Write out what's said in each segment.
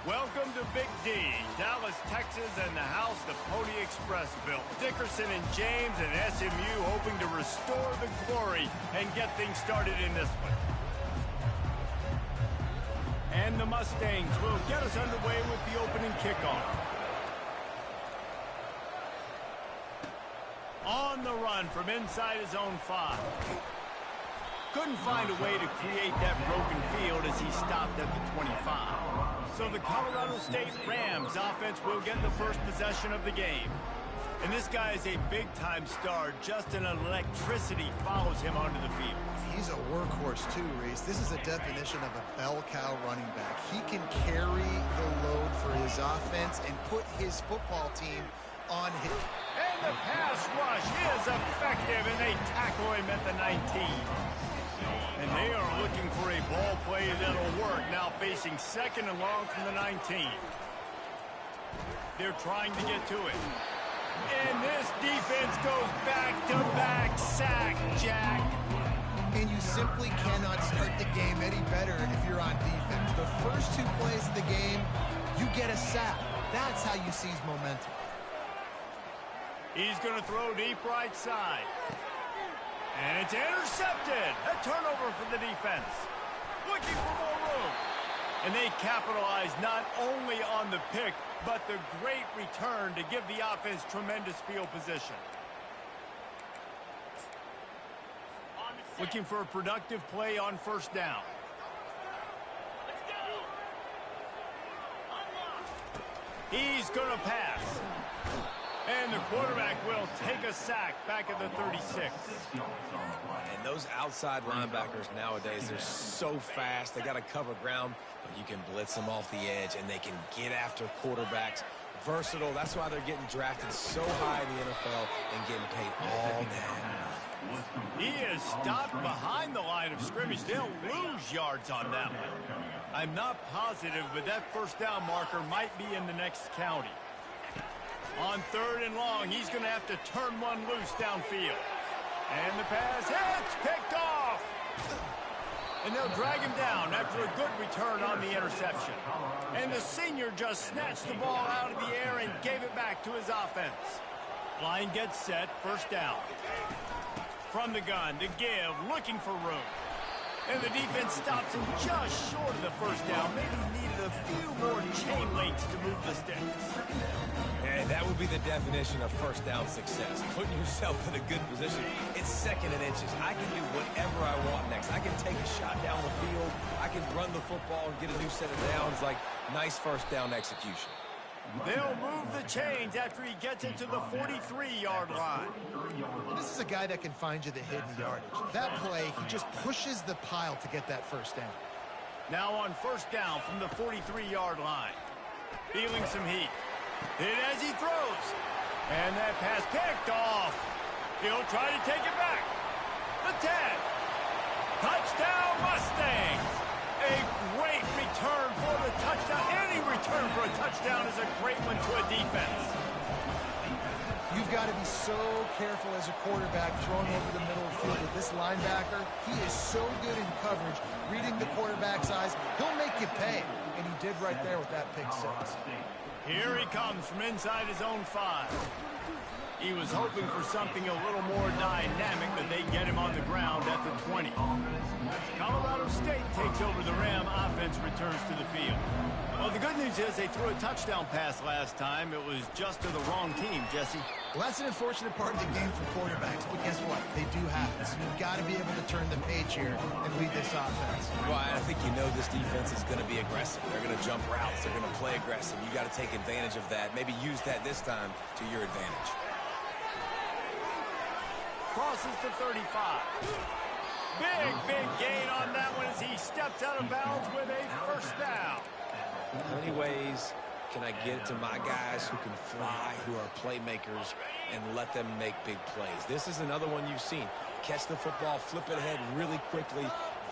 Welcome to Big D, Dallas, Texas, and the house the Pony Express built. Dickerson and James and SMU hoping to restore the glory and get things started in this one. And the Mustangs will get us underway with the opening kickoff. On the run from inside his own 5. Couldn't find a way to create that broken field as he stopped at the 25. So the Colorado State Rams offense will get the first possession of the game. And this guy is a big-time star. Just an electricity follows him onto the field. He's a workhorse too, Reese. This is a definition of a bell cow running back. He can carry the load for his offense and put his football team on his... And the pass rush is effective, and they tackle him at the 19. And they are looking for a ball play that'll work, now facing 2nd and long from the 19. They're trying to get to it. And this defense goes back-to-back sack, Jack. And you simply cannot start the game any better if you're on defense. The first 2 plays of the game, you get a sack. That's how you seize momentum. He's going to throw deep right side. And it's intercepted. A turnover for the defense. Looking for more room. And they capitalize not only on the pick, but the great return to give the offense tremendous field position. Looking for a productive play on first down. He's going to pass. And the quarterback will take a sack back at the 36. And those outside linebackers nowadays, they're so fast. They got to cover ground, but you can blitz them off the edge, and they can get after quarterbacks. Versatile. That's why they're getting drafted so high in the NFL and getting paid all day. He is stopped behind the line of scrimmage. They'll lose yards on that one. I'm not positive, but that first down marker might be in the next county. On 3rd and long, he's going to have to turn one loose downfield. And the pass hits, picked off. And they'll drag him down after a good return on the interception. And the senior just snatched the ball out of the air and gave it back to his offense. Line gets set, first down. From the gun to give, looking for room. And the defense stops him just short of the first down. Maybe needed a few more chain links to move the sticks. And that would be the definition of first down success. Putting yourself in a good position. It's 2nd and inches. I can do whatever I want next. I can take a shot down the field. I can run the football and get a new set of downs. Like, nice first down execution. They'll move the chains after he gets into the 43-yard line. This is a guy that can find you the hidden yardage. That play, he just pushes the pile to get that first down. Now on first down from the 43-yard line. Feeling some heat. Hit as he throws. And that pass picked off. He'll try to take it back. The 10. Touchdown Mustangs. A great return for the touchdown. Any return for a touchdown is a great one to a defense. You've got to be so careful as a quarterback throwing over the middle of the field with this linebacker. He is so good in coverage, reading the quarterback's eyes. He'll make you pay, and he did right there with that pick 6. Here he comes from inside his own 5. He was hoping for something a little more dynamic, but they get him on the ground at the 20. Colorado State takes over the Ram offense, returns to the field. Well, the good news is they threw a touchdown pass last time. It was just to the wrong team, Jesse. Well, that's an unfortunate part of the game for quarterbacks, but guess what? They do happen. So you've got to be able to turn the page here and lead this offense. Well, I think you know this defense is going to be aggressive. They're going to jump routes. They're going to play aggressive. You got to take advantage of that. Maybe use that this time to your advantage. Crosses to 35. Big gain on that one as he steps out of bounds with a first down. How many ways can I get to my guys who can fly, who are playmakers, and let them make big plays? This is another one you've seen. Catch the football, flip it ahead really quickly,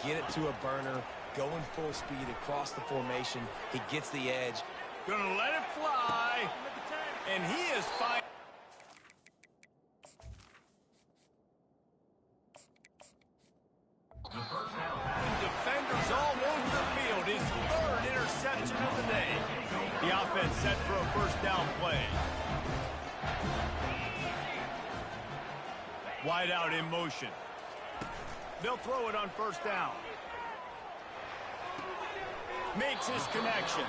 get it to a burner, going full speed across the formation. He gets the edge. Gonna let it fly, and he is fine. Defenders all over the field. His 3rd interception of the day. offense set for a first down play. Wide out in motion. They'll throw it on first down. Makes his connection.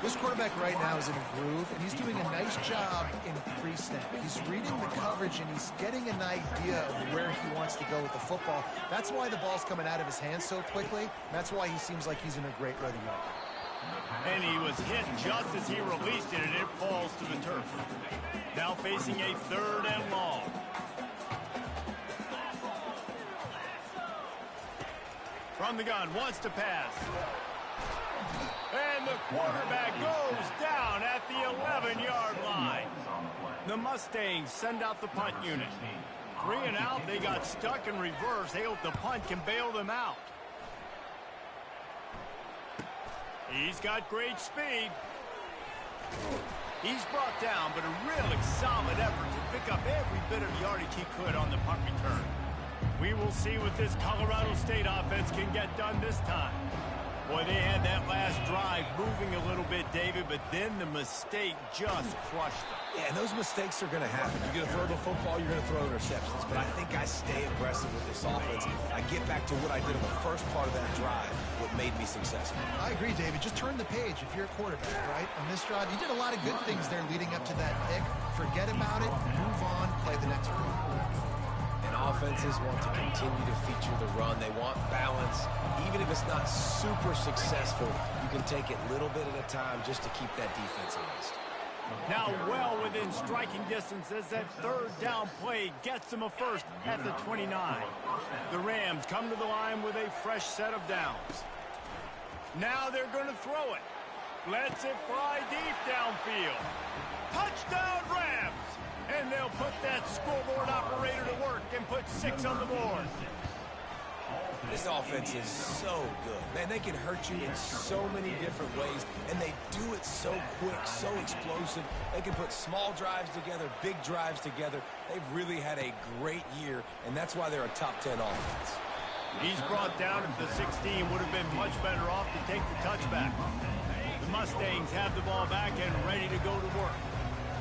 This quarterback right now is in a groove, and he's doing a nice job in pre-snap. He's reading the coverage, and he's getting an idea of where he wants to go with the football. That's why the ball's coming out of his hands so quickly. That's why he seems like he's in a great rhythm right now. And he was hit just as he released it, and it falls to the turf. Now facing a 3rd and long. From the gun, wants to pass. And the quarterback goes down at the 11-yard line. The Mustangs send out the punt unit. 3 and out, they got stuck in reverse. They hope the punt can bail them out. He's got great speed. He's brought down, but a really solid effort to pick up every bit of yardage he could on the punt return. We will see what this Colorado State offense can get done this time. Boy, they had that last drive moving a little bit, David, but then the mistake just crushed them. Yeah, and those mistakes are going to happen. You're going to throw the football, you're going to throw interceptions. But I think I stay aggressive with this offense. I get back to what I did in the first part of that drive, what made me successful. I agree, David. Just turn the page if you're a quarterback, right? On this drive, you did a lot of good things there leading up to that pick. Forget about it, move on, play the next one. And offenses want to continue to feature the run. They want balance. Even if it's not super successful, you can take it little bit at a time just to keep that defense honest. Now well within striking distance as that 3rd down play gets them a first at the 29. The Rams come to the line with a fresh set of downs. Now they're going to throw it. Lets it fly deep downfield. Touchdown Rams! And they'll put that scoreboard operator to work and put 6 on the board. This offense is so good. Man, they can hurt you in so many different ways, and they do it so quick, so explosive. They can put small drives together, big drives together. They've really had a great year, and that's why they're a top 10 offense. He's brought down at the 16. Would have been much better off to take the touchback. The Mustangs have the ball back and ready to go to work.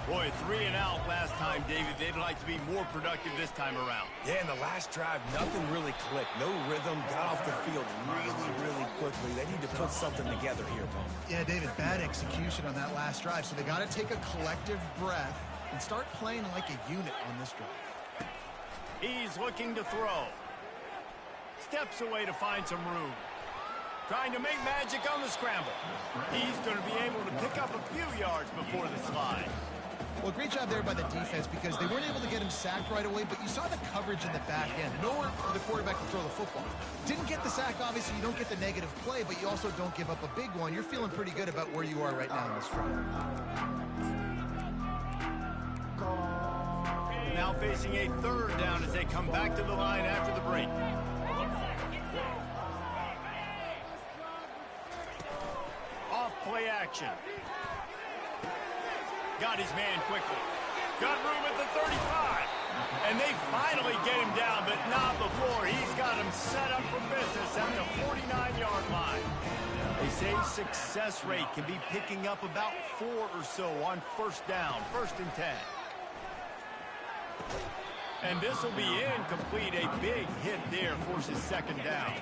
Boy, 3 and out last time, David. They'd like to be more productive this time around. Yeah, in the last drive, nothing really clicked. No rhythm, got off the field really quickly. They need to put something together here, Paul. Yeah, David, bad execution on that last drive. So they got to take a collective breath and start playing like a unit on this drive. He's looking to throw. Steps away to find some room. Trying to make magic on the scramble. He's going to be able to pick up a few yards before the slide. Well, great job there by the defense because they weren't able to get him sacked right away, but you saw the coverage in the back end. Nowhere for the quarterback to throw the football. Didn't get the sack, obviously. You don't get the negative play, but you also don't give up a big one. You're feeling pretty good about where you are right now in this drive. Now facing a 3rd down as they come back to the line after the break. Off play action. Got his man quickly. Got room at the 35. And they finally get him down, but not before. He's got him set up for business at the 49-yard line. They say success rate can be picking up about 4 or so on 1st down, 1st and 10. And this will be incomplete. A big hit there forces 2nd down.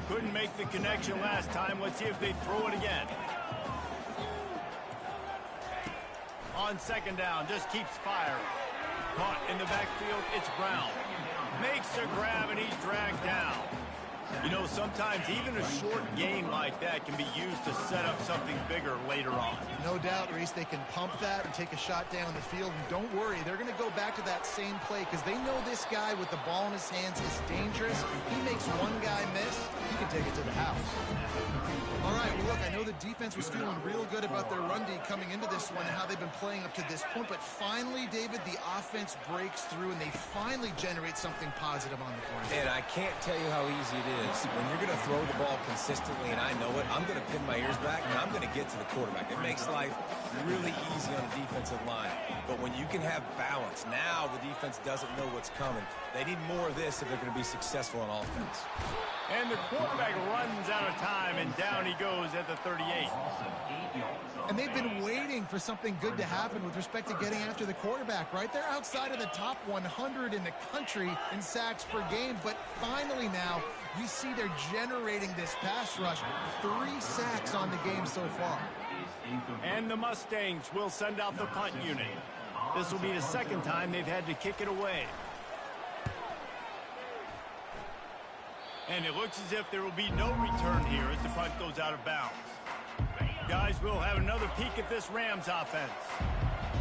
Couldn't make the connection last time. Let's see if they throw it again. On 2nd down, just keeps firing. Caught in the backfield, it's Brown. Makes a grab, and he's dragged down. You know, sometimes even a short gain like that can be used to set up something bigger later on. No doubt, Reese, they can pump that and take a shot down the field. And don't worry, they're going to go back to that same play because they know this guy with the ball in his hands is dangerous. He makes one guy miss, he can take it to the house. All right, well, look, I know the defense was feeling real good about their run D coming into this one and how they've been playing up to this point. But finally, David, the offense breaks through and they finally generate something positive on the ground. And I can't tell you how easy it is. When you're going to throw the ball consistently, and I know it, I'm going to pin my ears back, and I'm going to get to the quarterback. It makes life really easy on the defensive line. But when you can have balance, now the defense doesn't know what's coming. They need more of this if they're going to be successful on offense. And the quarterback runs out of time, and down he goes at the 38. And they've been waiting for something good to happen with respect to getting after the quarterback, right? They're outside of the top 100 in the country in sacks per game, but finally now we see they're generating this pass rush. 3 sacks on the game so far. And the Mustangs will send out the punt unit. This will be the second time they've had to kick it away. And it looks as if there will be no return here as the punt goes out of bounds. Guys, we'll have another peek at this Rams offense.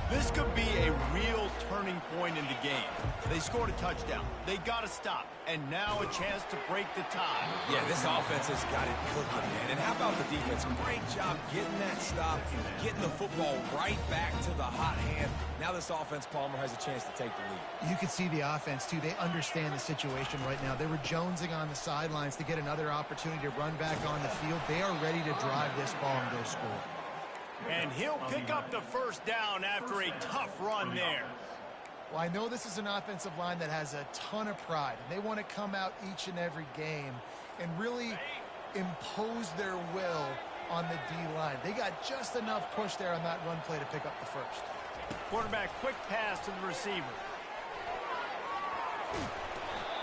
This could be a real turning point in the game. They scored a touchdown. They got to stop. And now a chance to break the tie. Yeah, this offense has got it cooking, man. And how about the defense? Great job getting that stop, getting the football right back to the hot hand. Now this offense, Palmer, has a chance to take the lead. You can see the offense, too. They understand the situation right now. They were jonesing on the sidelines to get another opportunity to run back on the field. They are ready to drive this ball and go score. And he'll pick up the first down after a tough run there. Well, I know this is an offensive line that has a ton of pride, and they want to come out each and every game and really impose their will on the D-line. They got just enough push there on that run play to pick up the first. Quarterback, quick pass to the receiver.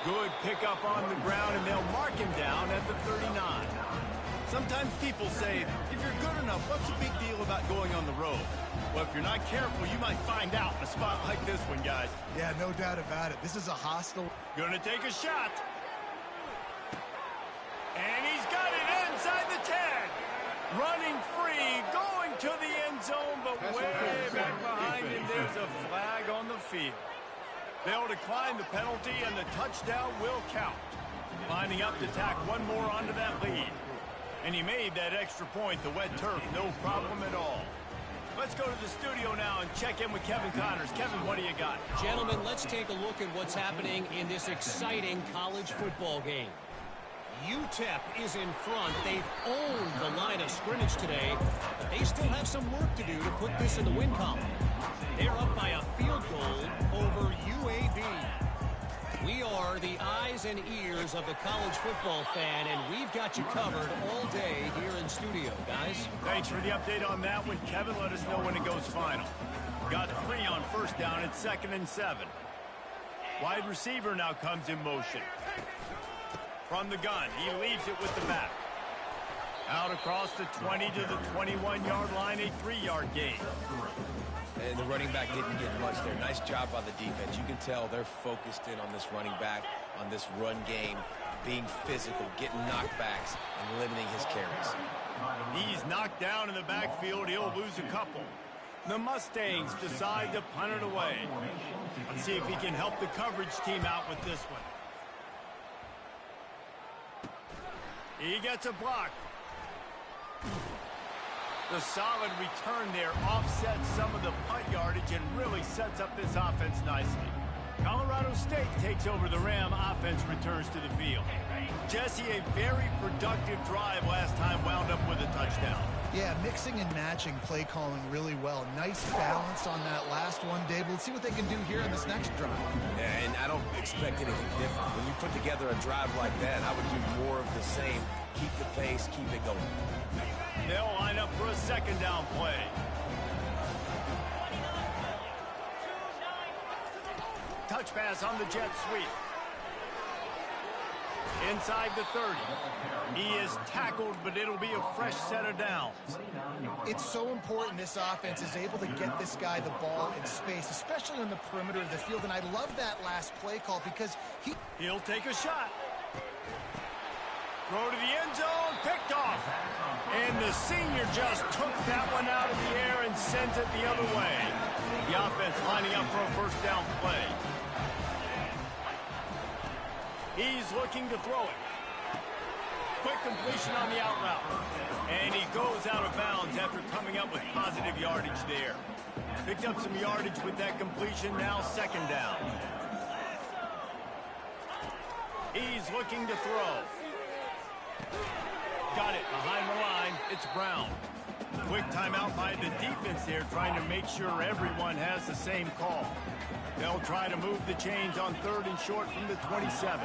Good pickup on the ground, and they'll mark him down at the 39. Sometimes people say, if you're good enough, what's the big deal about going on the road? Well, if you're not careful, you might find out in a spot like this one, guys. Yeah, no doubt about it. This is a hostile. Gonna take a shot. And he's got it inside the 10. Running free, going to the end zone, but way back behind him, there's a flag on the field. They'll decline the penalty, and the touchdown will count. Lining up to tack one more onto that lead. And he made that extra point, the wet turf, no problem at all. Let's go to the studio now and check in with Kevin Connors. Kevin, what do you got? Gentlemen, let's take a look at what's happening in this exciting college football game. UTEP is in front. They've owned the line of scrimmage today, but they still have some work to do to put this in the win column. They're up by a field goal over UAB. We are the eyes and ears of the college football fan, and we've got you covered all day here in studio, guys. Thanks for the update on that one, Kevin. Let us know when it goes final. Got 3 on first down at 2nd and 7. Wide receiver now comes in motion. From the gun, he leaves it with the back. Out across the 20 to the 21-yard line, a 3-yard gain. And the running back didn't get much there. Nice job by the defense. You can tell they're focused in on this running back, on this run game, being physical, getting knockbacks, and limiting his carries. He's knocked down in the backfield. He'll lose a couple. The Mustangs decide to punt it away. Let's see if he can help the coverage team out with this one. He gets a block. The solid return there offsets some of the punt yardage and really sets up this offense nicely. Colorado State takes over. The Ram offense returns to the field. Jesse, a very productive drive last time, wound up with a touchdown. Yeah, mixing and matching play calling really well. Nice balance on that last one, Dave. Let's see what they can do here in this next drive. Yeah, and I don't expect anything different. When you put together a drive like that, I would do more of the same. Keep the pace, keep it going. They'll line up for a 2nd down play. Touch pass on the jet sweep. Inside the 30. He is tackled, but it'll be a fresh set of downs. It's so important this offense is able to get this guy the ball in space, especially on the perimeter of the field. And I love that last play call because he'll take a shot. Throw to the end zone, picked off. And the senior just took that one out of the air and sent it the other way. The offense lining up for a 1st down play. He's looking to throw it. Quick completion on the out route. And he goes out of bounds after coming up with positive yardage there. Picked up some yardage with that completion, now 2nd down. He's looking to throw. Got it behind the line. It's Brown. Quick timeout by the defense there, trying to make sure everyone has the same call. They'll try to move the chains on 3rd and short from the 27.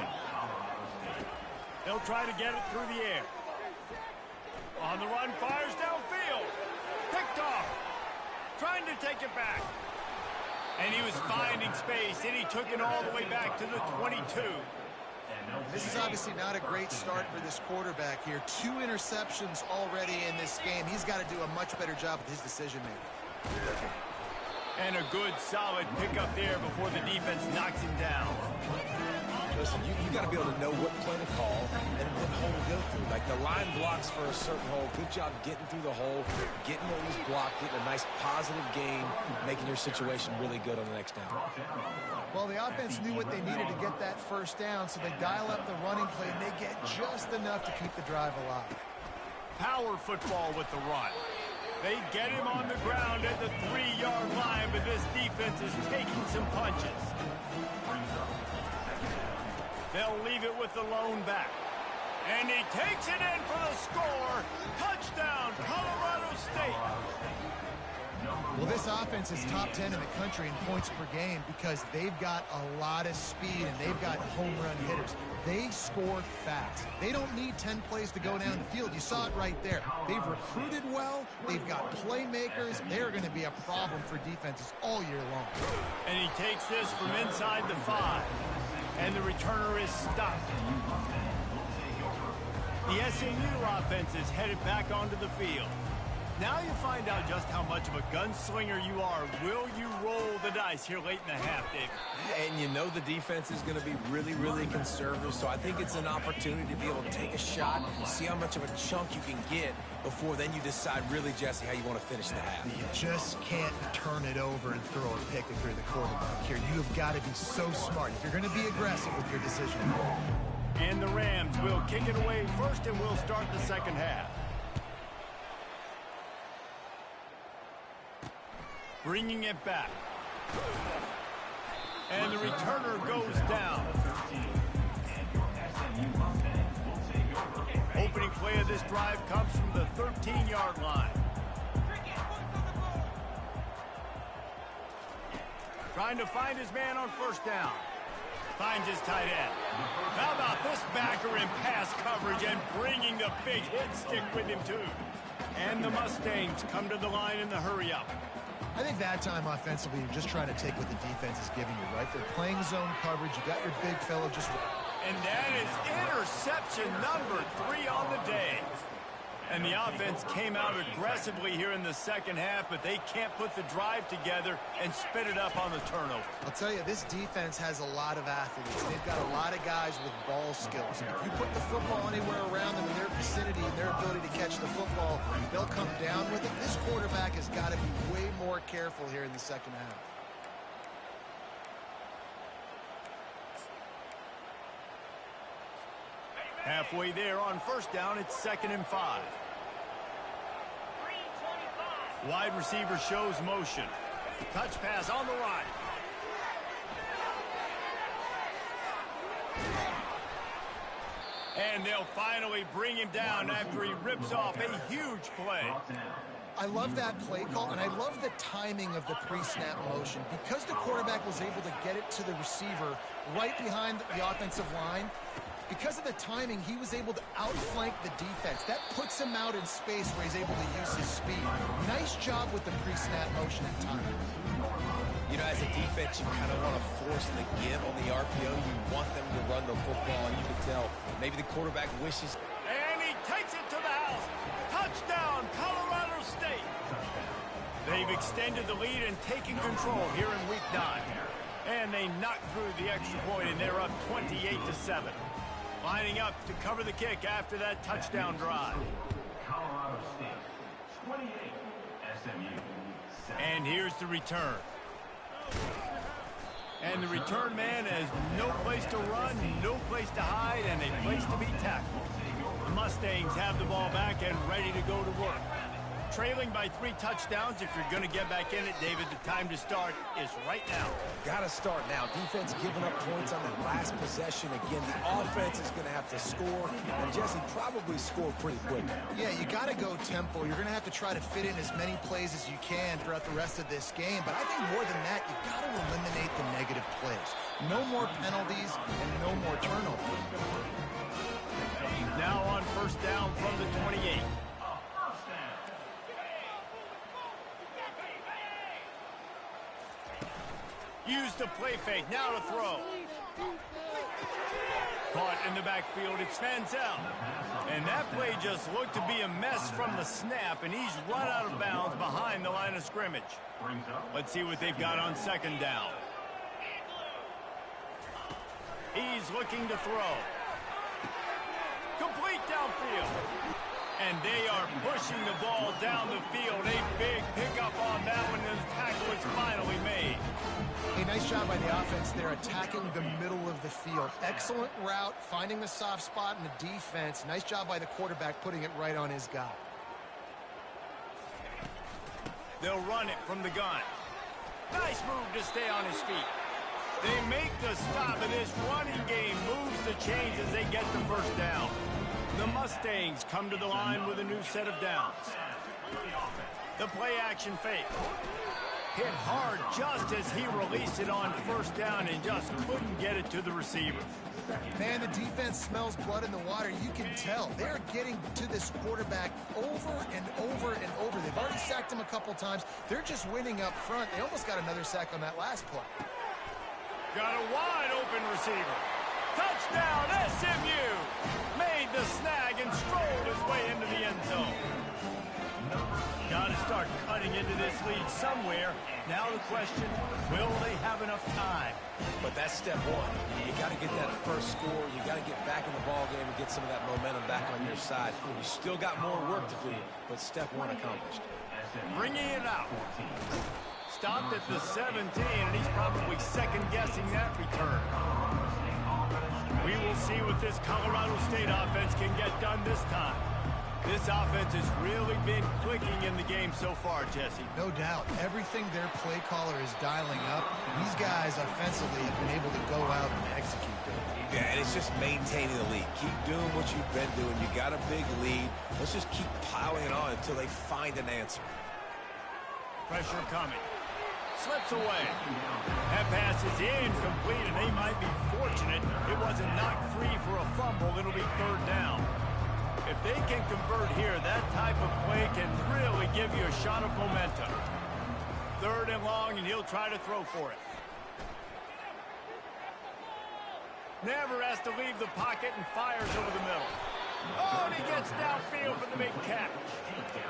They'll try to get it through the air. On the run, fires downfield. Picked off. to take it back. And he was finding space, and he took it all the way back to the 22. This is obviously not a great start for this quarterback here. 2 interceptions already in this game. He's got to do a much better job with his decision-making. And a good, solid pickup there before the defense knocks him down. Listen, you got to be able to know what play to call and what hole to go through. Like the line blocks for a certain hole. Good job getting through the hole, getting what was blocked, getting a nice positive gain, making your situation really good on the next down. Well, the offense knew what they needed to get that first down, so they dial up the running play, and they get just enough to keep the drive alive. Power football with the run. They get him on the ground at the 3-yard line, but this defense is taking some punches. They'll leave it with the lone back. And he takes it in for the score. Touchdown, Colorado State. Well, this offense is top 10 in the country in points per game because they've got a lot of speed and they've got home run hitters. They score fast. They don't need 10 plays to go down the field. You saw it right there. They've recruited well. They've got playmakers. They're going to be a problem for defenses all year long. And he takes this from inside the 5. And the returner is stopped. The SMU offense is headed back onto the field. Now you find out just how much of a gunslinger you are. Will you roll the dice here late in the half, David? And you know the defense is going to be really, really conservative, so I think it's an opportunity to be able to take a shot, see how much of a chunk you can get before then you decide really, Jesse, how you want to finish the half. You just can't turn it over and throw a pick if you're the quarterback here. You have got to be so smart if you're going to be aggressive with your decision. And the Rams will kick it away first, and we'll start the second half. Bringing it back. And the returner goes down. Opening play of this drive comes from the 13-yard line. Trying to find his man on first down. Finds his tight end. How about this backer in pass coverage and bringing the big hit stick with him, too. And the Mustangs come to the line in the hurry-up. I think that time offensively, you're just trying to take what the defense is giving you, right? They're playing zone coverage. You got your big fellow just... And that is interception number 3 on the day. And the offense came out aggressively here in the second half, but they can't put the drive together and spit it up on the turnover. I'll tell you, this defense has a lot of athletes. They've got a lot of guys with ball skills. And if you put the football anywhere around them in their vicinity and their ability to catch the football, they'll come down with it. This quarterback has got to be way more careful here in the second half. Halfway there on first down, it's 2nd and 5. Wide receiver shows motion. Touch pass on the right. And they'll finally bring him down after he rips off a huge play. I love that play call, and I love the timing of the pre-snap motion. Because the quarterback was able to get it to the receiver right behind the offensive line, because of the timing, he was able to outflank the defense. That puts him out in space where he's able to use his speed. Nice job with the pre-snap motion and timing. You know, as a defense, you kind of want to force the give on the RPO. You want them to run the football, and you can tell maybe the quarterback wishes. And he takes it to the house. Touchdown, Colorado State. They've extended the lead and taken control here in Week 9. And they knock through the extra point, and they're up 28-7. Lining up to cover the kick after that touchdown drive. Colorado State, 28, SMU. And here's the return. And the return man has no place to run, no place to hide, and a place to be tackled. The Mustangs have the ball back and ready to go to work. Trailing by 3 touchdowns. If you're going to get back in it, David, the time to start is right now. Got to start now. Defense giving up points on that last possession. Again, the offense is going to have to score, and Jesse probably score pretty quick. Yeah, you got to go tempo. You're going to have to try to fit in as many plays as you can throughout the rest of this game. But I think more than that, you got to eliminate the negative plays. No more penalties and no more turnovers. Now on first down from the 28. Use the play fake. Now to throw. Caught in the backfield. It's Manziel. And that play just looked to be a mess from the snap, and he's run out of bounds behind the line of scrimmage. Let's see what they've got on second down. He's looking to throw. Complete downfield. And they are pushing the ball down the field. A big pickup on that one, and the tackle is finally made. A nice job by the offense there, attacking the middle of the field. Excellent route, finding the soft spot in the defense. Nice job by the quarterback putting it right on his guy. They'll run it from the gun. Nice move to stay on his feet. They make the stop, and this running game moves the chains as they get the first down. The Mustangs come to the line with a new set of downs. The play-action fake. Hit hard just as he released it on first down and just couldn't get it to the receiver. Man, the defense smells blood in the water. You can tell. They're getting to this quarterback over and over and over. They've already sacked him a couple times. They're just winning up front. They almost got another sack on that last play. Got a wide-open receiver. Touchdown, SMU! Made the snag and strolled his way into the end zone. Got to start cutting into this lead somewhere. Now the question, will they have enough time? But that's step one. You got to get that first score. You got to get back in the ball game and get some of that momentum back on your side. You still got more work to do, but step one accomplished. Bringing it out. Stopped at the 17, and he's probably second-guessing that return. We will see what this Colorado State offense can get done this time. This offense has really been clicking in the game so far, Jesse. No doubt. Everything their play caller is dialing up, these guys offensively have been able to go out and execute them. Yeah, and it's just maintaining the lead. Keep doing what you've been doing. You got a big lead. Let's just keep piling it on until they find an answer. Pressure coming. Slips away. That pass is incomplete, and they might be fortunate it wasn't knocked free for a fumble. It'll be third down. If they can convert here, that type of play can really give you a shot of momentum. Third and long, and he'll try to throw for it. Never has to leave the pocket and fires over the middle. Oh, and he gets downfield for the big catch.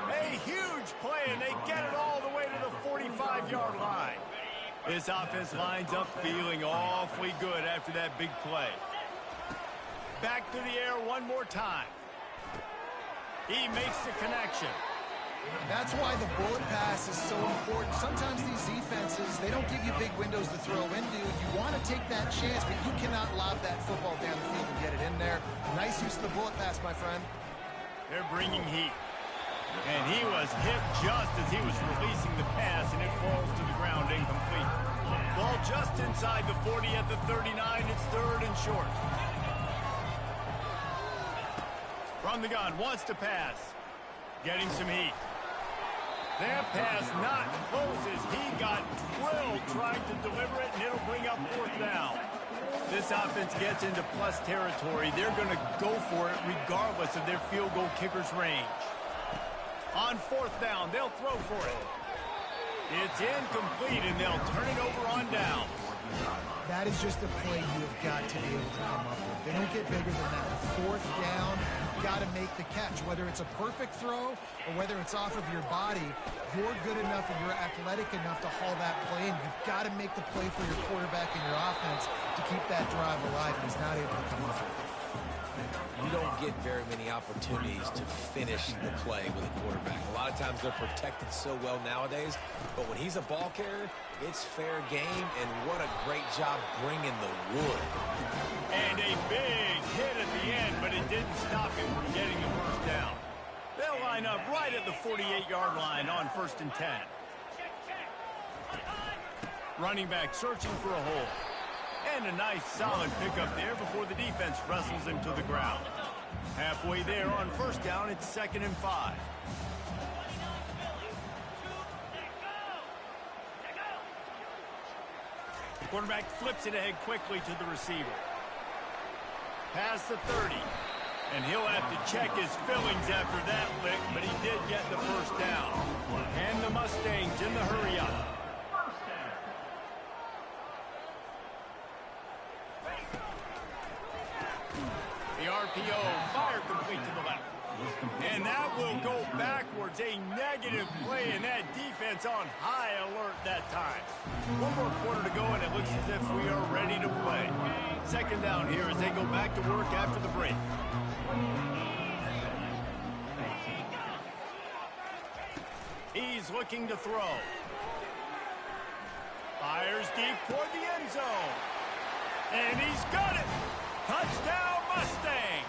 A huge play, and they get it all the way to the 45-yard line. This offense lines up feeling awfully good after that big play. Back to the air one more time. He makes the connection. That's why the bullet pass is so important. Sometimes these defenses, they don't give you big windows to throw into. You want to take that chance, but you cannot lob that football down the field and get it in there. Nice use of the bullet pass, my friend. They're bringing heat. And he was hit just as he was releasing the pass, and it falls to the ground incomplete. Ball just inside the 40 at the 39. It's third and short. From the gun, wants to pass. Getting some heat. That pass not close as he got drilled trying to deliver it, and it'll bring up fourth down. This offense gets into plus territory. They're going to go for it regardless of their field goal kicker's range. On fourth down, they'll throw for it. It's incomplete, and they'll turn it over on down. That is just a play you have got to be able to come up with. They don't get bigger than that. Fourth down, you've got to make the catch. Whether it's a perfect throw or whether it's off of your body, you're good enough and you're athletic enough to haul that play in. You've got to make the play for your quarterback and your offense to keep that drive alive, and he's not able to come up with it. You don't get very many opportunities to finish the play with a quarterback. A lot of times they're protected so well nowadays, but when he's a ball carrier, it's fair game, and what a great job bringing the wood. And a big hit at the end, but it didn't stop him from getting the first down. They'll line up right at the 48-yard line on first and 10. Running back searching for a hole. And a nice solid pickup there before the defense wrestles him to the ground. Halfway there on first down, it's 2nd and 5. Quarterback flips it ahead quickly to the receiver. Past the 30. And he'll have to check his fillings after that lick, but he did get the first down. And the Mustangs in the hurry up. RPO, fire complete to the left. And that will go backwards. A negative play, and that defense on high alert that time. One more quarter to go, and it looks as if we are ready to play. Second down here as they go back to work after the break. He's looking to throw. Fires deep toward the end zone. And he's got it. Touchdown, Mustang.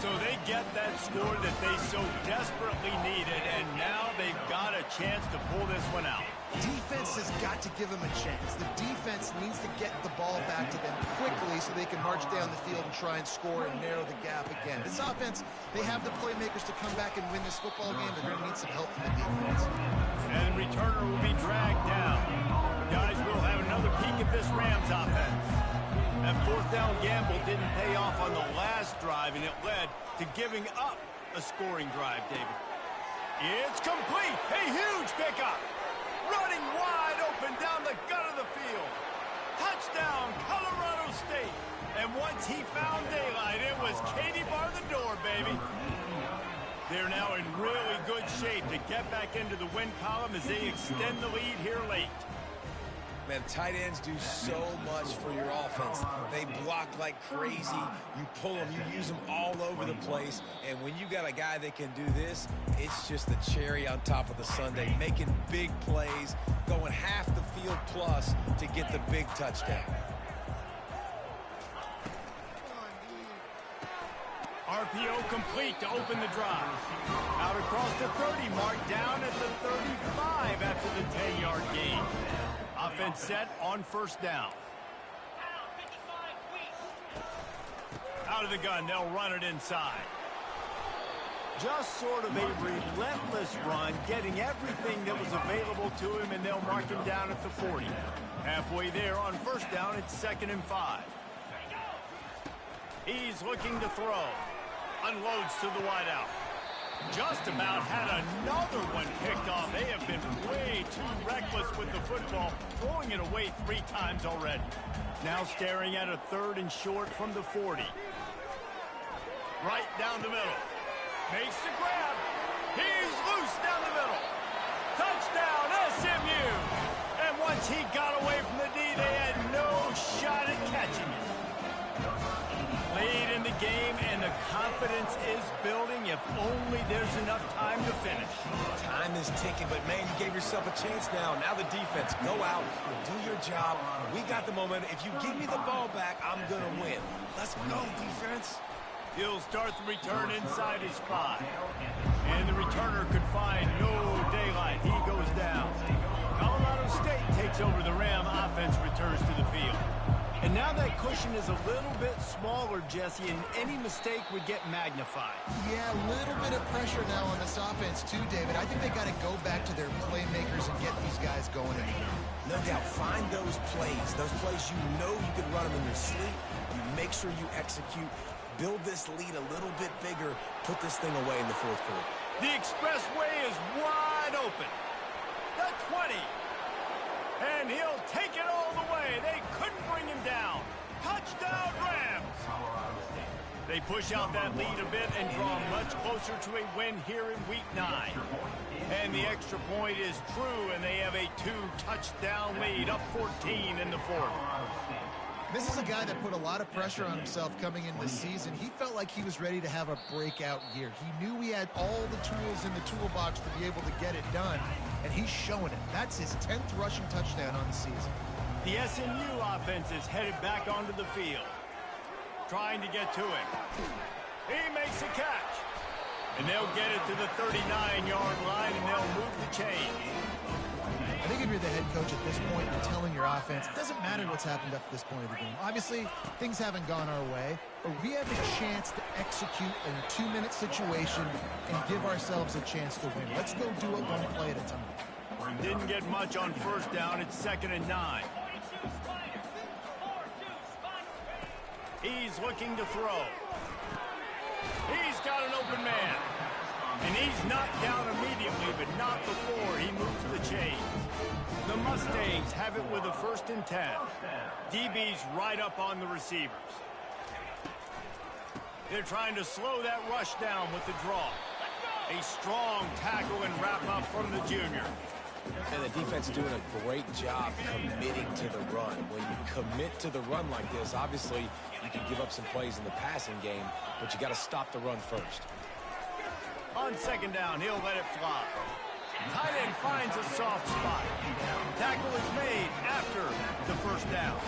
So they get that score that they so desperately needed, and now they've got a chance to pull this one out. Defense has got to give them a chance. The defense needs to get the ball back to them quickly so they can march down the field and try and score and narrow the gap again. This offense, they have the playmakers to come back and win this football game. They're going to need some help from the defense. And returner will be dragged down. Guys, we'll have another peek at this Rams offense. That fourth down gamble didn't pay off on the last drive, and it led to giving up a scoring drive, David. It's complete. A huge pickup. Running wide open down the gut of the field. Touchdown, Colorado State. And once he found daylight, it was Katie bar the door, baby. They're now in really good shape to get back into the win column as they extend the lead here late. Man, tight ends do so much for your offense. They block like crazy. You pull them, you use them all over the place. And when you got a guy that can do this, it's just the cherry on top of the sundae, making big plays, going half the field plus to get the big touchdown. RPO complete to open the drive. Out across the 30 mark, down at the 35 after the 10-yard gain. Offense set on first down. Out of the gun, they'll run it inside. Just sort of a relentless run, getting everything that was available to him, and they'll mark him down at the 40. Halfway there on first down, it's 2nd and 5. He's looking to throw. Unloads to the wideout. Just about had another one picked off. They have been way too reckless with the football, throwing it away 3 times already. Now staring at a 3rd and short from the 40. Right down the middle. Makes the grab. He's loose down the middle. Touchdown, SMU. And once he got away from the D, they had no shot at catching it. Late in the game, and the confidence is building. If only there's enough time to finish. Time is ticking, but man, you gave yourself a chance now. Now the defense, go out, do your job. We got the momentum. If you give me the ball back, I'm going to win. Let's go, defense. He'll start the return inside his 5. And the returner could find no daylight. He goes down. Colorado State takes over the Ram. Offense returns to the field. And now that cushion is a little bit smaller, Jesse, and any mistake would get magnified. Yeah, a little bit of pressure now on this offense too, David. I think they got to go back to their playmakers and get these guys going again. No doubt, find those plays you know you can run them in your sleep. You make sure you execute, build this lead a little bit bigger, put this thing away in the 4th quarter. The expressway is wide open. The 20. And he'll take it all the way. They couldn't bring him down. Touchdown, Rams. They push out that lead a bit and draw much closer to a win here in Week 9. And the extra point is true, and they have a 2-touchdown lead, up 14 in the 4th. This is a guy that put a lot of pressure on himself coming into the season. He felt like he was ready to have a breakout year. He knew he had all the tools in the toolbox to be able to get it done, and he's showing it. That's his 10th rushing touchdown on the season. The SMU offense is headed back onto the field, trying to get to him. He makes a catch, and they'll get it to the 39-yard line, and they'll move the chains. I think if you're the head coach at this point, you're telling your offense, it doesn't matter what's happened up to this point of the game. Obviously, things haven't gone our way, but we have a chance to execute in a 2-minute situation and give ourselves a chance to win. Let's go do it one play at a time. Didn't get much on first down. It's 2nd and 9. He's looking to throw. He's got an open man. And he's knocked down immediately, but not before he moves the chains. The Mustangs have it with a 1st and 10. DB's right up on the receivers. They're trying to slow that rush down with the draw. A strong tackle and wrap-up from the junior. And the defense is doing a great job committing to the run. When you commit to the run like this, obviously you can give up some plays in the passing game, but you got to stop the run first. On second down, he'll let it fly. Tight end finds a soft spot. Tackle is made after the first down.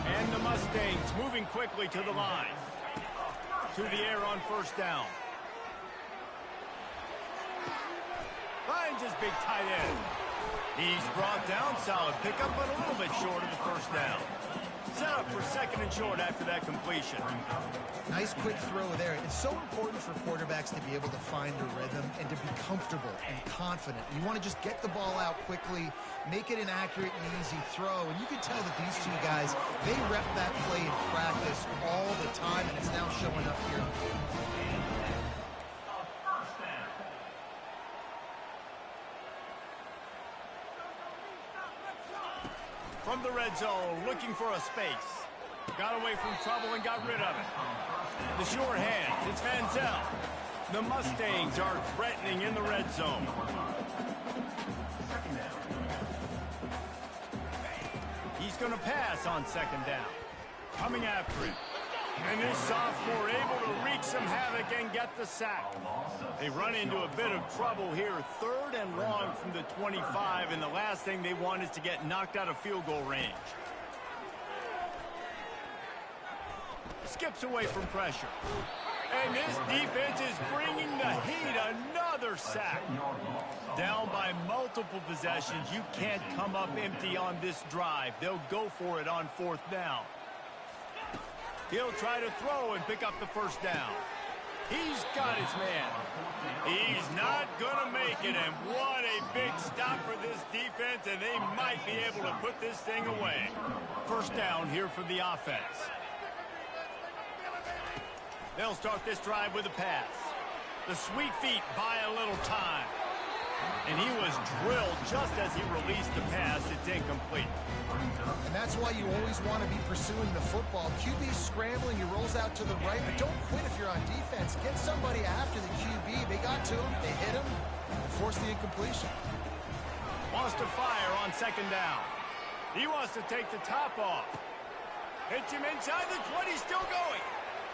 And the Mustangs moving quickly to the line. To the air on first down. Finds his big tight end. He's brought down, solid pickup, but a little bit short of the first down. Set up for second and short after that completion. Nice quick throw there. It's so important for quarterbacks to be able to find their rhythm and to be comfortable and confident. You want to just get the ball out quickly, make it an accurate and easy throw. And you can tell that these two guys, they rep that play in practice all the time, and it's now showing up here. From the red zone, looking for a space. Got away from trouble and got rid of it. The short hand, it's Van Zell. The Mustangs are threatening in the red zone. He's going to pass on second down. Coming after it. And this sophomore able to wreak some havoc and get the sack. They run into a bit of trouble here. Third and long from the 25, and the last thing they want is to get knocked out of field goal range. Skips away from pressure. And this defense is bringing the heat. Another sack. Down by multiple possessions. You can't come up empty on this drive. They'll go for it on fourth down. He'll try to throw and pick up the first down. He's got his man. He's not going to make it, and what a big stop for this defense, and they might be able to put this thing away. First down here for the offense. They'll start this drive with a pass. The sweet feet buy a little time. And he was drilled just as he released the pass. It's incomplete. And that's why you always want to be pursuing the football. QB's scrambling, he rolls out to the right, but don't quit if you're on defense. Get somebody after the QB. They got to him, they hit him, and forced the incompletion. Wants to fire on second down. He wants to take the top off. Hits him inside the 20, still going.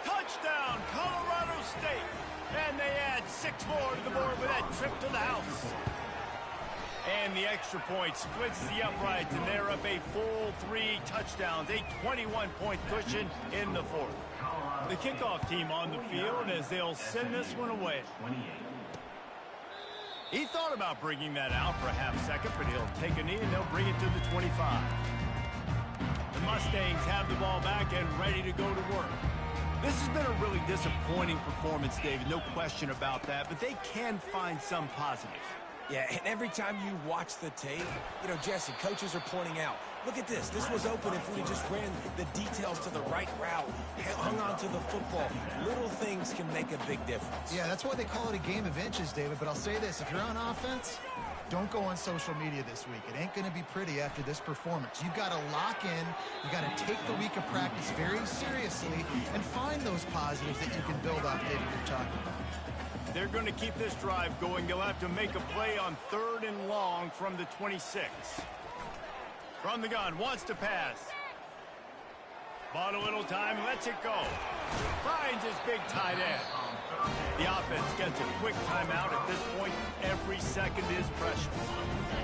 Touchdown, Colorado State. And they add 6 more to the board with that trip to the house. And the extra point splits the uprights, and they're up a full 3 touchdowns, a 21-point cushion in the fourth. The kickoff team on the field as they'll send this one away. He thought about bringing that out for a half second, but he'll take a knee and they'll bring it to the 25. The Mustangs have the ball back and ready to go to work. This has been a really disappointing performance, David, no question about that, but they can find some positives. Yeah, and every time you watch the tape, you know, Jesse, coaches are pointing out, look at this. This was open if we just ran the details to the right route, hung on to the football. Little things can make a big difference. Yeah, that's why they call it a game of inches, David, but I'll say this. If you're on offense, don't go on social media this week. It ain't going to be pretty after this performance. You've got to lock in. You've got to take the week of practice very seriously and find those positives that you can build off, David, you're talking about. They're going to keep this drive going. They'll have to make a play on third and long from the 26. From the gun, wants to pass. Bought a little time, lets it go. Finds his big tight end. The offense gets a quick timeout at this point. Every second is precious.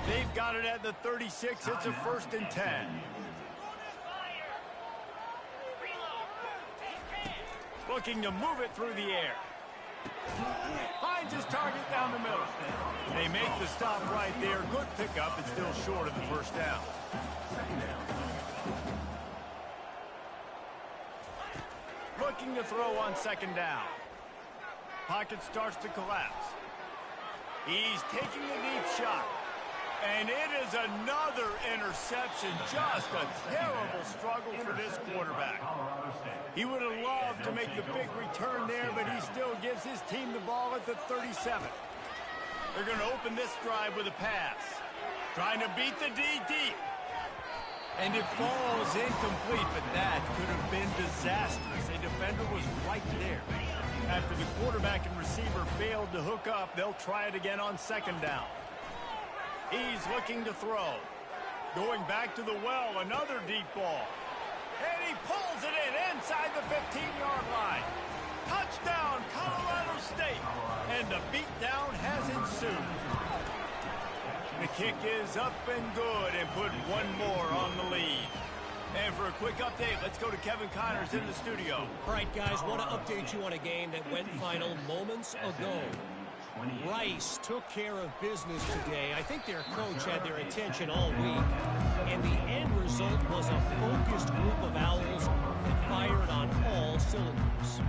They've got it at the 36. It's a first and 10. Looking to move it through the air. Finds his target down the middle. They make the stop right there. Good pickup. It's still short of the first down. Looking to throw on second down. Pocket starts to collapse. He's taking a deep shot. And it is another interception. Just a terrible struggle for this quarterback. He would have loved to make the big return there, but he still gives his team the ball at the 37. They're going to open this drive with a pass. Trying to beat the D deep. And it falls incomplete, but that could have been disastrous. A defender was right there. After the quarterback and receiver failed to hook up, they'll try it again on second down. He's looking to throw. Going back to the well, another deep ball. And he pulls it in inside the 15-yard line. Touchdown, Colorado State. And the beatdown has ensued. The kick is up and good and put one more on the lead. And for a quick update, let's go to Kevin Connors in the studio. All right, guys, want to update you on a game that went final moments ago. Rice took care of business today. I think their coach had their attention all week. And the end result was a focused group of Owls that fired on all cylinders.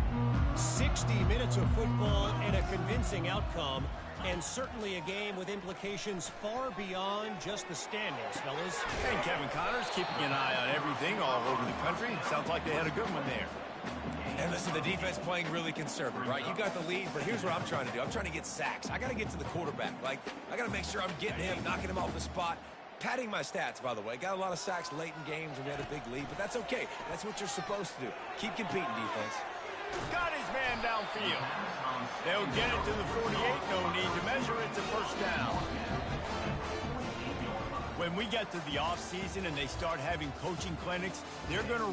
60 minutes of football and a convincing outcome. And certainly a game with implications far beyond just the standings, fellas. And Kevin Connors keeping an eye on everything all over the country. Sounds like they had a good one there. And listen, the defense playing really conservative, right? You got the lead, but here's what I'm trying to do. I'm trying to get sacks. I got to get to the quarterback. Like, I got to make sure I'm getting him, knocking him off the spot. Padding my stats, by the way. Got a lot of sacks late in games when we had a big lead, but that's okay. That's what you're supposed to do. Keep competing, defense. Got his man downfield. They'll get it to the 48. No need to measure it to first down. When we get to the offseason and they start having coaching clinics, they're going to